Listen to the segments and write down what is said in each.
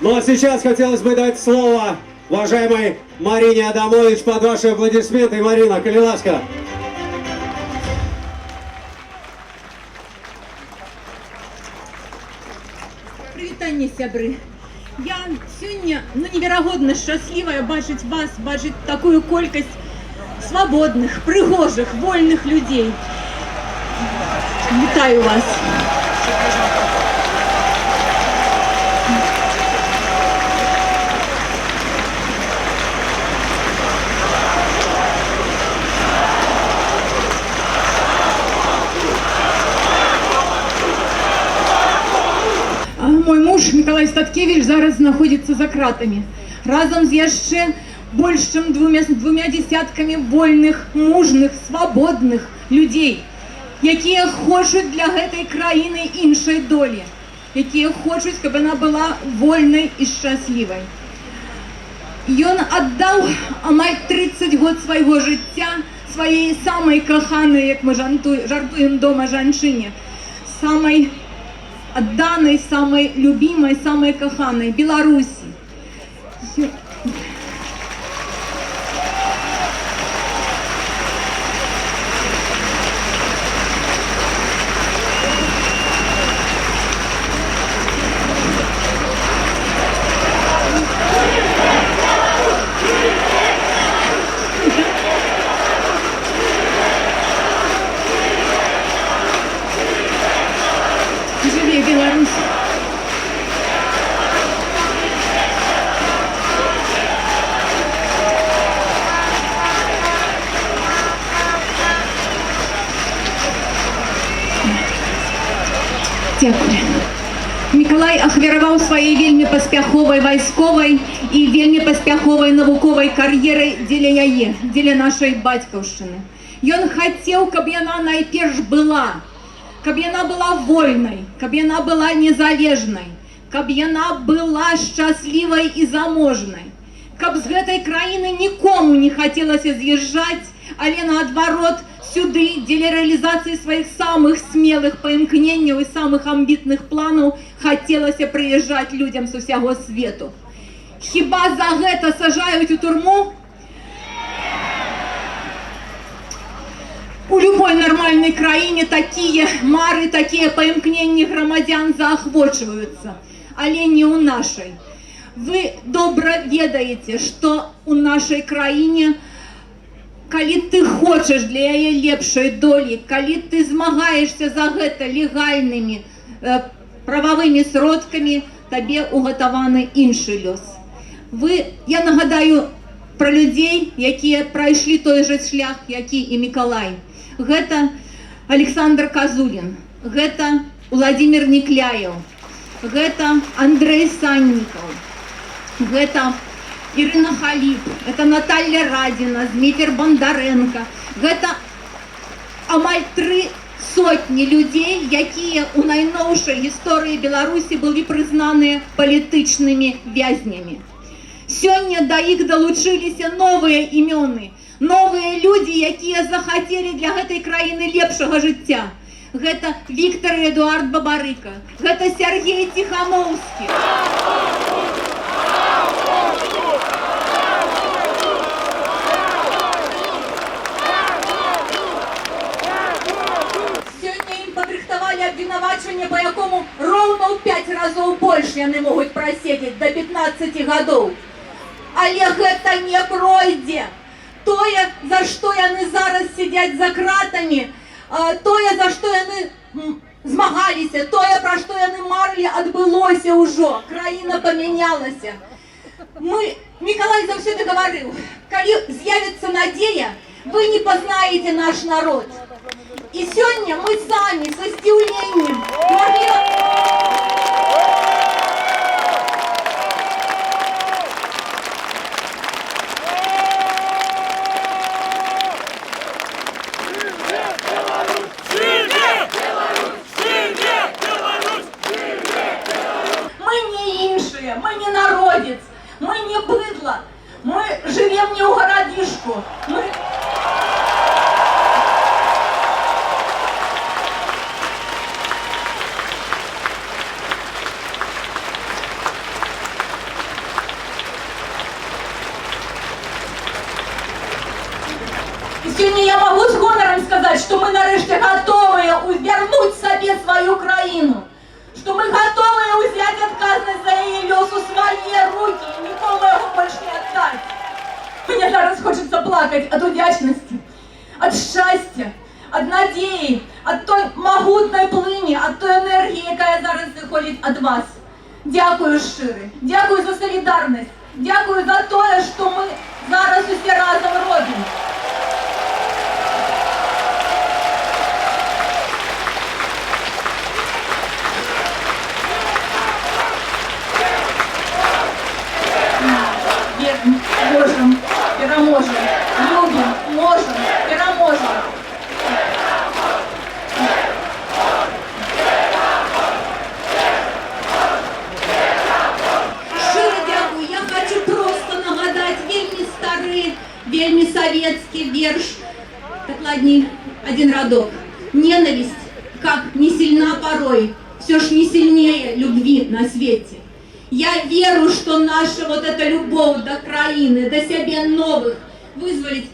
Ну а сейчас хотелось бы дать слово уважаемой Марине Адамович под ваши аплодисменты. Марина, коли ласка. Прывітанне, сябры. Я сёння неверагодна шчаслівая бачыць вас, бачыць такую колькасць свабодных, прыгожых, вольных людзей. Вітаю вас. Мой муж Миколай Статкевич зараз знаходзіцца за кратамі. Разам з яшчэ больш чым двумя десяткамі вольных, мужных, свабодных людзей, якія хочуць для гэтай краіны іншай долі, якія хочуць, каб яна была вольнай і шчаслівай. Ён аддаў амаль 30 год свайго жыцця сваёй самай каханай, як мы жартуем дома, жанчыне, самай отданной, самой любимой, самой каханой Беларуси. Живи, Беларусь! Дякую. Миколай ахвяраваў сваёй вельмі паспяховай вайсковай і вельмі паспяховай навуковай кар'ерай дзеля яе, дзеля нашай бацькаўшчыны. Ён хацеў, каб яна найперш была, каб яна была вольнай, каб яна была незалежнай, каб яна была шчаслівай і заможнай, каб з гэтай краіны нікому не хацелася з'язджаць, але наадварот сюды дзеля рэалізацыі сваіх самых смелых паімкненняў і самых амбітных планаў хацелася прыязджаць людзям з усяго свету. Хіба за гэта сажаюць у турму? У любой нормальной краіне такія мары, такія паімкненні грамадзян заахвочваюцца, але не ў нашай. Вы добра ведаеце, што ў нашай краіне, калі ты хочаш для яе лепшай долі, калі ты змагаешься за гэта легальнымі прававымі сродкамі, табе угатаваны іншы лёс. Я нагадаю пра людзей, якія прайшлі той жа шлях, які і Миколай. Гэта Александр Казулин, гэта Владимир Некляев, гэта Андрей Санников, гэта Ирина Халип, это Наталья Радина, Дмитрий Бондаренко. Гэта амаль 3 сотні людей, якія у найноўшай гісторыі Беларусі былі прызнаныя палітычнымі вязнямі. Сёння да іх далучыліся новыя імёны, новыя людзі, якія захацелі для гэтай краіны лепшага жыцця. Гэта Віктор і Эдуард Бабарыка, гэта Сергей Тихановскі. Абвінавачванне, па якому роўна ў 5 разоў больш яны могуць праседзець да 15 гадоў. Але гэта не пройдзе. Тое, за што яны зараз сядзяць за кратамі, тое, за што яны змагаліся, тое, пра што яны марылі, адбылося ўжо. Краіна памянялася. Миколай заўсёды гаварыў, калі з'явіцца надзея, вы не пазнаеце наш народ. И сегодня мы сами со здзіўленнем могли... Мы не іншыя, мы не народец, мы не быдло, мы живем не у городишку. Сьогодні я можу з гонором сказати, що ми нарешті готові вернуть собі свою країну. Что мы готовы взять отказность за ее лес у свои руки и нікому його більше не отдать. Мені зараз хочеться плакати від вдячності, від щастя, від надії, від той могутної плині, від той енергії, яка зараз заходить від вас. Дякую щиро, дякую за солідарність, дякую за те, що ми зараз усі разом робимо. Можем, переможем, любим, можем, переможем. Щиро дякую. Я хочу просто нагадати вельми старий, вельми советский вірш. Так ладней, один радок. Ненависть, как не сильна порой, все ж не сильнее любви на свете. Я верю, что наша вот эта любовь до країни, до себе нових, визволить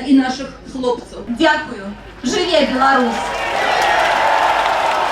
і наших хлопців. Дякую. Живе Білорусь!